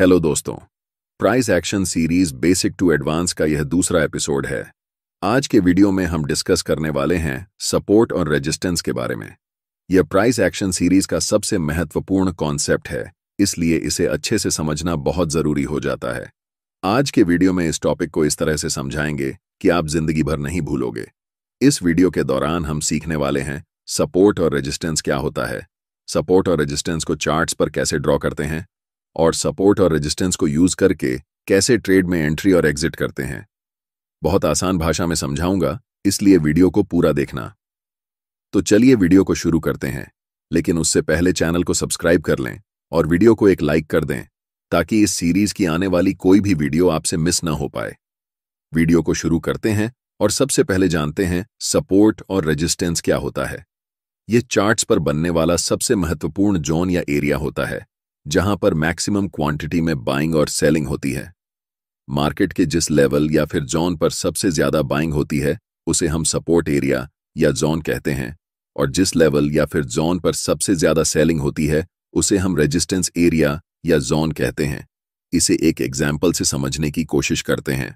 Hello दोस्तों, price action series basic to advance का यह दूसरा एपिसोड है। आज के वीडियो में हम डिस्कस करने वाले हैं सपोर्ट और रेजिस्टेंस के बारे में। यह प्राइस एक्शन सीरीज का सबसे महत्वपूर्ण कॉन्सेप्ट है, इसलिए इसे अच्छे से समझना बहुत जरूरी हो जाता है। आज के वीडियो में इस टॉपिक को इस तरह से समझाएंगे कि आप जिंदगी भर नहीं भूलोगे। इस वीडियो के दौरान हम सीखने वाले हैं सपोर्ट और रेजिस्टेंस क्या होता है, सपोर्ट और रेजिस्टेंस को चार्ट्स पर कैसे ड्रॉ करते हैं, और सपोर्ट और रेजिस्टेंस को यूज करके कैसे ट्रेड में एंट्री और एग्जिट करते हैं। बहुत आसान भाषा में समझाऊंगा, इसलिए वीडियो को पूरा देखना। तो चलिए वीडियो को शुरू करते हैं, लेकिन उससे पहले चैनल को सब्सक्राइब कर लें और वीडियो को एक लाइक कर दें ताकि इस सीरीज की आने वाली कोई भी वीडियो आपसे मिस ना हो पाए। वीडियो को शुरू करते हैं और सबसे पहले जानते हैं सपोर्ट और रेजिस्टेंस क्या होता है। यह चार्ट्स पर बनने वाला सबसे महत्वपूर्ण जोन या एरिया होता है जहां पर मैक्सिमम क्वांटिटी में बाइंग और सेलिंग होती है। मार्केट के जिस लेवल या फिर जोन पर सबसे ज्यादा बाइंग होती है उसे हम सपोर्ट एरिया या जोन कहते हैं, और जिस लेवल या फिर जोन पर सबसे ज्यादा सेलिंग होती है उसे हम रेजिस्टेंस एरिया या जोन कहते हैं। इसे एक एग्जाम्पल से समझने की कोशिश करते हैं।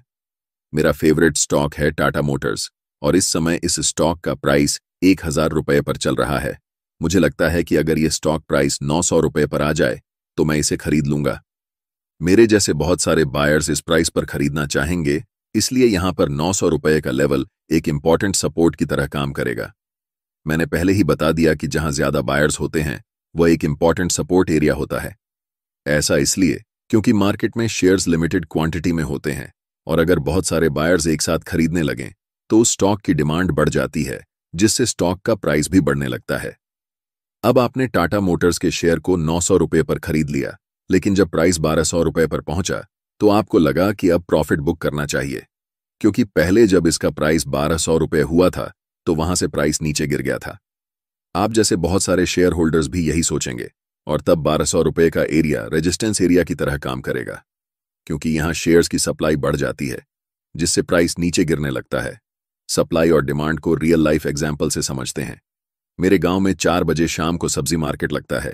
मेरा फेवरेट स्टॉक है टाटा मोटर्स, और इस समय इस स्टॉक का प्राइस 1000 रुपये पर चल रहा है। मुझे लगता है कि अगर यह स्टॉक प्राइस 900 रुपये पर आ जाए तो मैं इसे खरीद लूंगा। मेरे जैसे बहुत सारे बायर्स इस प्राइस पर खरीदना चाहेंगे, इसलिए यहां पर 900 रुपये का लेवल एक इंपॉर्टेंट सपोर्ट की तरह काम करेगा। मैंने पहले ही बता दिया कि जहां ज्यादा बायर्स होते हैं वह एक इंपॉर्टेंट सपोर्ट एरिया होता है। ऐसा इसलिए क्योंकि मार्केट में शेयर्स लिमिटेड क्वांटिटी में होते हैं, और अगर बहुत सारे बायर्स एक साथ खरीदने लगें तो उस स्टॉक की डिमांड बढ़ जाती है, जिससे स्टॉक का प्राइस भी बढ़ने लगता है। अब आपने टाटा मोटर्स के शेयर को 900 रुपये पर खरीद लिया, लेकिन जब प्राइस 1200 रुपये पर पहुंचा तो आपको लगा कि अब प्रॉफिट बुक करना चाहिए, क्योंकि पहले जब इसका प्राइस 1200 रुपये हुआ था तो वहां से प्राइस नीचे गिर गया था। आप जैसे बहुत सारे शेयर होल्डर्स भी यही सोचेंगे, और तब 1200 रुपये का एरिया रेजिस्टेंस एरिया की तरह काम करेगा, क्योंकि यहां शेयर्स की सप्लाई बढ़ जाती है, जिससे प्राइस नीचे गिरने लगता है। सप्लाई और डिमांड को रियल लाइफ एग्जाम्पल से समझते हैं। मेरे गांव में 4 बजे शाम को सब्जी मार्केट लगता है।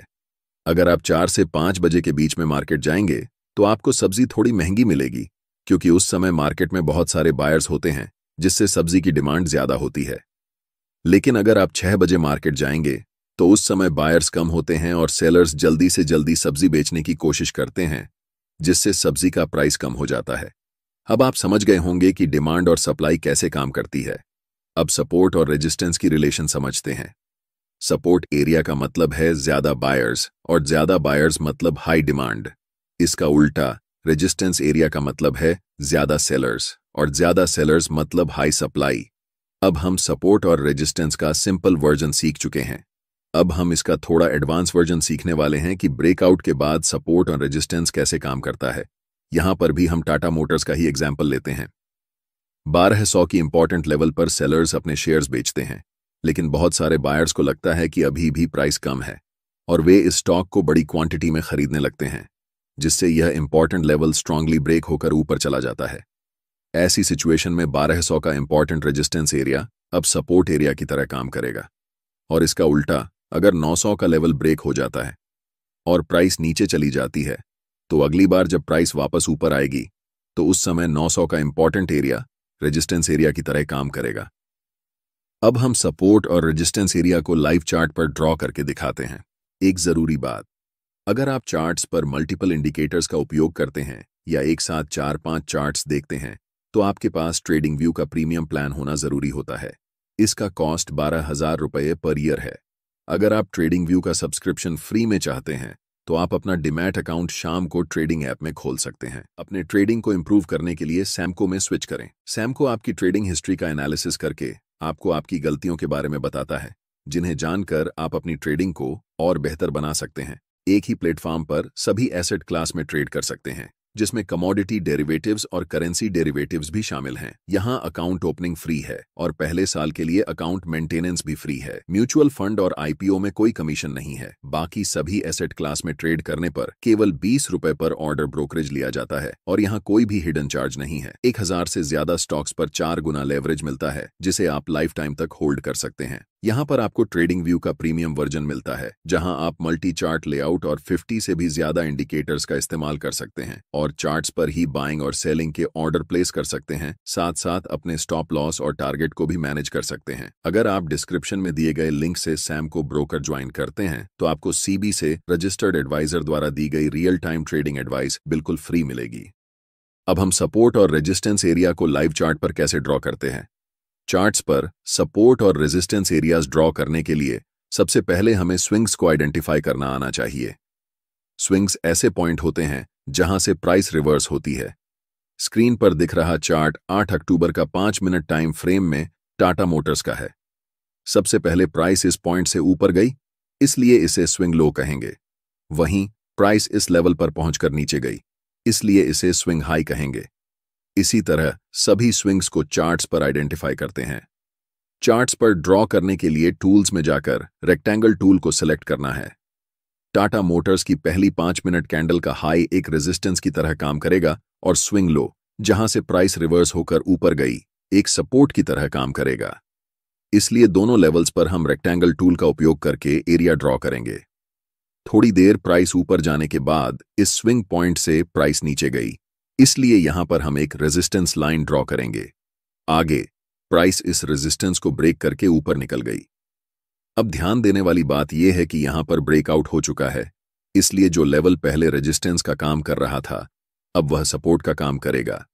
अगर आप 4 से 5 बजे के बीच में मार्केट जाएंगे तो आपको सब्जी थोड़ी महंगी मिलेगी, क्योंकि उस समय मार्केट में बहुत सारे बायर्स होते हैं, जिससे सब्जी की डिमांड ज्यादा होती है। लेकिन अगर आप 6 बजे मार्केट जाएंगे तो उस समय बायर्स कम होते हैं और सेलर्स जल्दी से जल्दी सब्जी बेचने की कोशिश करते हैं, जिससे सब्जी का प्राइस कम हो जाता है। अब आप समझ गए होंगे कि डिमांड और सप्लाई कैसे काम करती है। अब सपोर्ट और रेजिस्टेंस की रिलेशन समझते हैं। सपोर्ट एरिया का मतलब है ज्यादा बायर्स, और ज्यादा बायर्स मतलब हाई डिमांड। इसका उल्टा रेजिस्टेंस एरिया का मतलब है ज्यादा सेलर्स, और ज्यादा सेलर्स मतलब हाई सप्लाई। अब हम सपोर्ट और रेजिस्टेंस का सिंपल वर्जन सीख चुके हैं। अब हम इसका थोड़ा एडवांस वर्जन सीखने वाले हैं कि ब्रेकआउट के बाद सपोर्ट और रेजिस्टेंस कैसे काम करता है। यहां पर भी हम टाटा मोटर्स का ही एग्जाम्पल लेते हैं। 1200 की इंपॉर्टेंट लेवल पर सेलर्स अपने शेयर्स बेचते हैं, लेकिन बहुत सारे बायर्स को लगता है कि अभी भी प्राइस कम है, और वे इस स्टॉक को बड़ी क्वांटिटी में खरीदने लगते हैं, जिससे यह इंपॉर्टेंट लेवल स्ट्रांगली ब्रेक होकर ऊपर चला जाता है। ऐसी सिचुएशन में 1200 का इंपॉर्टेंट रेजिस्टेंस एरिया अब सपोर्ट एरिया की तरह काम करेगा। और इसका उल्टा, अगर 900 का लेवल ब्रेक हो जाता है और प्राइस नीचे चली जाती है, तो अगली बार जब प्राइस वापस ऊपर आएगी तो उस समय 900 का इंपॉर्टेंट एरिया रेजिस्टेंस एरिया की तरह काम करेगा। अब हम सपोर्ट और रेजिस्टेंस एरिया को लाइव चार्ट पर ड्रॉ करके दिखाते हैं। एक जरूरी बात, अगर आप चार्ट्स पर मल्टीपल इंडिकेटर्स का उपयोग करते हैं या एक साथ 4-5 चार्ट्स देखते हैं तो आपके पास ट्रेडिंग व्यू का प्रीमियम प्लान होना जरूरी होता है। इसका कॉस्ट 12,000 रुपये पर ईयर है। अगर आप ट्रेडिंग व्यू का सब्सक्रिप्शन फ्री में चाहते हैं तो आप अपना डिमैट अकाउंट शाम को ट्रेडिंग ऐप में खोल सकते हैं। अपने ट्रेडिंग को इंप्रूव करने के लिए सैमको में स्विच करें। सैमको आपकी ट्रेडिंग हिस्ट्री का एनालिसिस करके आपको आपकी गलतियों के बारे में बताता है, जिन्हें जानकर आप अपनी ट्रेडिंग को और बेहतर बना सकते हैं। एक ही प्लेटफॉर्म पर सभी एसेट क्लास में ट्रेड कर सकते हैं, जिसमें कमोडिटी डेरिवेटिव्स और करेंसी डेरिवेटिव्स भी शामिल हैं। यहाँ अकाउंट ओपनिंग फ्री है और पहले साल के लिए अकाउंट मेंटेनेंस भी फ्री है। म्यूचुअल फंड और आईपीओ में कोई कमीशन नहीं है। बाकी सभी एसेट क्लास में ट्रेड करने पर केवल 20 रुपए पर ऑर्डर ब्रोकरेज लिया जाता है, और यहाँ कोई भी हिडन चार्ज नहीं है। 1000 से ज्यादा स्टॉक्स पर 4 गुना लेवरेज मिलता है, जिसे आप लाइफ टाइम तक होल्ड कर सकते हैं। यहाँ पर आपको ट्रेडिंग व्यू का प्रीमियम वर्जन मिलता है, जहां आप मल्टी चार्ट लेआउट और 50 से भी ज्यादा इंडिकेटर्स का इस्तेमाल कर सकते हैं और चार्ट्स पर ही बाइंग और सेलिंग के ऑर्डर प्लेस कर सकते हैं। साथ साथ अपने स्टॉप लॉस और टारगेट को भी मैनेज कर सकते हैं। अगर आप डिस्क्रिप्शन में दिए गए लिंक से सैम को ब्रोकर ज्वाइन करते हैं तो आपको सीबी से रजिस्टर्ड एडवाइजर द्वारा दी गई रियल टाइम ट्रेडिंग एडवाइस बिल्कुल फ्री मिलेगी। अब हम सपोर्ट और रेजिस्टेंस एरिया को लाइव चार्ट पर कैसे ड्रॉ करते हैं। चार्ट्स पर सपोर्ट और रेजिस्टेंस एरियाज ड्रॉ करने के लिए सबसे पहले हमें स्विंग्स को आइडेंटिफाई करना आना चाहिए। स्विंग्स ऐसे पॉइंट होते हैं जहां से प्राइस रिवर्स होती है। स्क्रीन पर दिख रहा चार्ट 8 अक्टूबर का 5 मिनट टाइम फ्रेम में टाटा मोटर्स का है। सबसे पहले प्राइस इस पॉइंट से ऊपर गई, इसलिए इसे स्विंग लो कहेंगे। वहीं प्राइस इस लेवल पर पहुंचकर नीचे गई, इसलिए इसे स्विंग हाई कहेंगे। इसी तरह सभी स्विंग्स को चार्ट्स पर आइडेंटिफाई करते हैं। चार्ट्स पर ड्रॉ करने के लिए टूल्स में जाकर रेक्टेंगल टूल को सिलेक्ट करना है। टाटा मोटर्स की पहली 5 मिनट कैंडल का हाई एक रेजिस्टेंस की तरह काम करेगा और स्विंग लो, जहां से प्राइस रिवर्स होकर ऊपर गई, एक सपोर्ट की तरह काम करेगा। इसलिए दोनों लेवल्स पर हम रेक्टेंगल टूल का उपयोग करके एरिया ड्रॉ करेंगे। थोड़ी देर प्राइस ऊपर जाने के बाद इस स्विंग पॉइंट से प्राइस नीचे गई, इसलिए यहां पर हम एक रेजिस्टेंस लाइन ड्रॉ करेंगे। आगे प्राइस इस रेजिस्टेंस को ब्रेक करके ऊपर निकल गई। अब ध्यान देने वाली बात यह है कि यहां पर ब्रेकआउट हो चुका है, इसलिए जो लेवल पहले रेजिस्टेंस का काम कर रहा था, अब वह सपोर्ट का काम करेगा।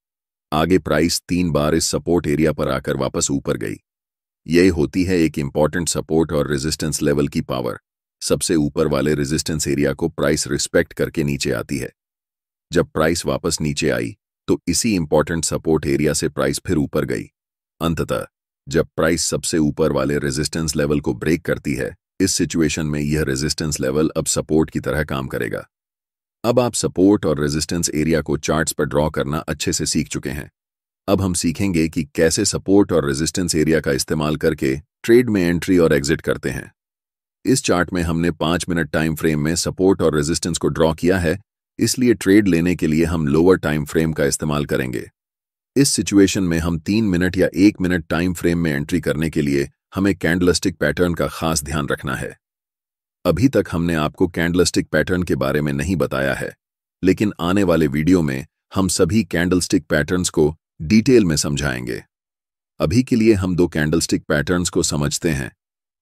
आगे प्राइस 3 बार इस सपोर्ट एरिया पर आकर वापस ऊपर गई। यह होती है एक इंपॉर्टेंट सपोर्ट और रेजिस्टेंस लेवल की पावर। सबसे ऊपर वाले रेजिस्टेंस एरिया को प्राइस रिस्पेक्ट करके नीचे आती है। जब प्राइस वापस नीचे आई तो इसी इंपॉर्टेंट सपोर्ट एरिया से प्राइस फिर ऊपर गई। अंततः जब प्राइस सबसे ऊपर वाले रेजिस्टेंस लेवल को ब्रेक करती है, इस सिचुएशन में यह रेजिस्टेंस लेवल अब सपोर्ट की तरह काम करेगा। अब आप सपोर्ट और रेजिस्टेंस एरिया को चार्ट्स पर ड्रॉ करना अच्छे से सीख चुके हैं। अब हम सीखेंगे कि कैसे सपोर्ट और रेजिस्टेंस एरिया का इस्तेमाल करके ट्रेड में एंट्री और एग्जिट करते हैं। इस चार्ट में हमने 5 मिनट टाइम फ्रेम में सपोर्ट और रेजिस्टेंस को ड्रॉ किया है, इसलिए ट्रेड लेने के लिए हम लोअर टाइम फ्रेम का इस्तेमाल करेंगे। इस सिचुएशन में हम 3 मिनट या 1 मिनट टाइम फ्रेम में एंट्री करने के लिए हमें कैंडलस्टिक पैटर्न का खास ध्यान रखना है। अभी तक हमने आपको कैंडलस्टिक पैटर्न के बारे में नहीं बताया है, लेकिन आने वाले वीडियो में हम सभी कैंडलस्टिक पैटर्न्स को डिटेल में समझाएंगे। अभी के लिए हम 2 कैंडलस्टिक पैटर्न्स को समझते हैं।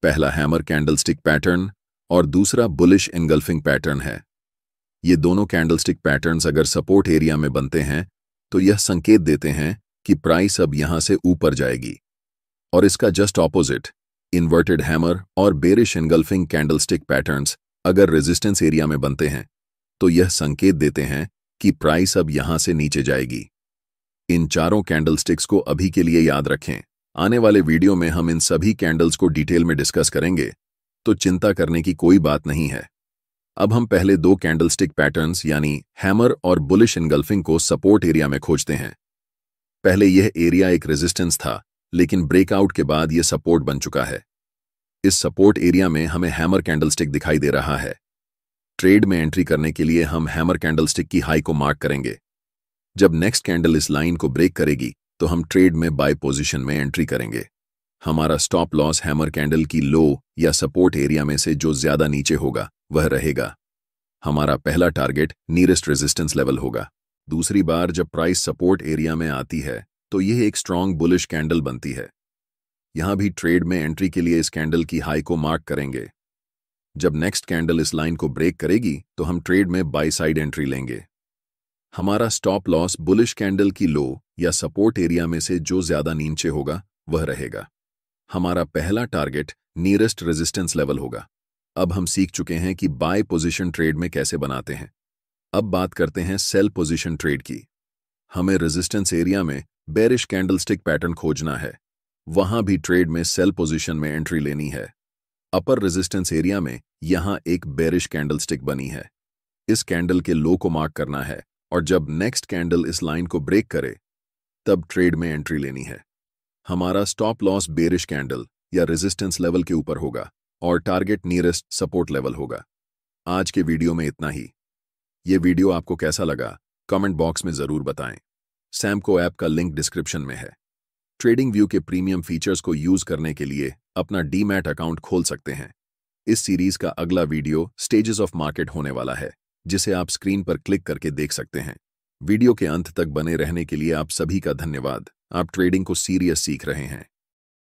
पहला हैमर कैंडलस्टिक पैटर्न और दूसरा बुलिश एनगल्फिंग पैटर्न है। ये दोनों कैंडलस्टिक पैटर्न्स अगर सपोर्ट एरिया में बनते हैं तो यह संकेत देते हैं कि प्राइस अब यहां से ऊपर जाएगी, और इसका जस्ट ऑपोजिट इन्वर्टेड हैमर और बेरिश एनगल्फिंग कैंडलस्टिक पैटर्न्स अगर रेजिस्टेंस एरिया में बनते हैं तो यह संकेत देते हैं कि प्राइस अब यहां से नीचे जाएगी। इन चारों कैंडलस्टिक्स को अभी के लिए याद रखें। आने वाले वीडियो में हम इन सभी कैंडल्स को डिटेल में डिस्कस करेंगे, तो चिंता करने की कोई बात नहीं है। अब हम पहले 2 कैंडलस्टिक पैटर्न्स यानी हैमर और बुलिश एनगल्फिंग को सपोर्ट एरिया में खोजते हैं। पहले यह एरिया एक रेजिस्टेंस था, लेकिन ब्रेकआउट के बाद यह सपोर्ट बन चुका है। इस सपोर्ट एरिया में हमें हैमर कैंडलस्टिक दिखाई दे रहा है। ट्रेड में एंट्री करने के लिए हम हैमर कैंडलस्टिक की हाई को मार्क करेंगे। जब नेक्स्ट कैंडल इस लाइन को ब्रेक करेगी तो हम ट्रेड में बाय पोजीशन में एंट्री करेंगे। हमारा स्टॉप लॉस हैमर कैंडल की लो या सपोर्ट एरिया में से जो ज्यादा नीचे होगा वह रहेगा। हमारा पहला टारगेट नियरेस्ट रेजिस्टेंस लेवल होगा। दूसरी बार जब प्राइस सपोर्ट एरिया में आती है तो यह एक स्ट्रॉन्ग बुलिश कैंडल बनती है। यहां भी ट्रेड में एंट्री के लिए इस कैंडल की हाई को मार्क करेंगे। जब नेक्स्ट कैंडल इस लाइन को ब्रेक करेगी तो हम ट्रेड में बाय साइड एंट्री लेंगे। हमारा स्टॉप लॉस बुलिश कैंडल की लो या सपोर्ट एरिया में से जो ज्यादा नीचे होगा वह रहेगा। हमारा पहला टारगेट नियरेस्ट रेजिस्टेंस लेवल होगा। अब हम सीख चुके हैं कि बाय पोजीशन ट्रेड में कैसे बनाते हैं। अब बात करते हैं सेल पोजीशन ट्रेड की। हमें रेजिस्टेंस एरिया में बेरिश कैंडलस्टिक पैटर्न खोजना है। वहां भी ट्रेड में सेल पोजीशन में एंट्री लेनी है। अपर रेजिस्टेंस एरिया में यहां एक बेरिश कैंडलस्टिक बनी है। इस कैंडल के लो को मार्क करना है और जब नेक्स्ट कैंडल इस लाइन को ब्रेक करे तब ट्रेड में एंट्री लेनी है। हमारा स्टॉप लॉस बेरिश कैंडल या रेजिस्टेंस लेवल के ऊपर होगा और टारगेट नियरेस्ट सपोर्ट लेवल होगा। आज के वीडियो में इतना ही। ये वीडियो आपको कैसा लगा कमेंट बॉक्स में जरूर बताएं। सैमको ऐप का लिंक डिस्क्रिप्शन में है। ट्रेडिंग व्यू के प्रीमियम फीचर्स को यूज करने के लिए अपना डीमैट अकाउंट खोल सकते हैं। इस सीरीज का अगला वीडियो स्टेजेस ऑफ मार्केट होने वाला है, जिसे आप स्क्रीन पर क्लिक करके देख सकते हैं। वीडियो के अंत तक बने रहने के लिए आप सभी का धन्यवाद। आप ट्रेडिंग को सीरियस सीख रहे हैं।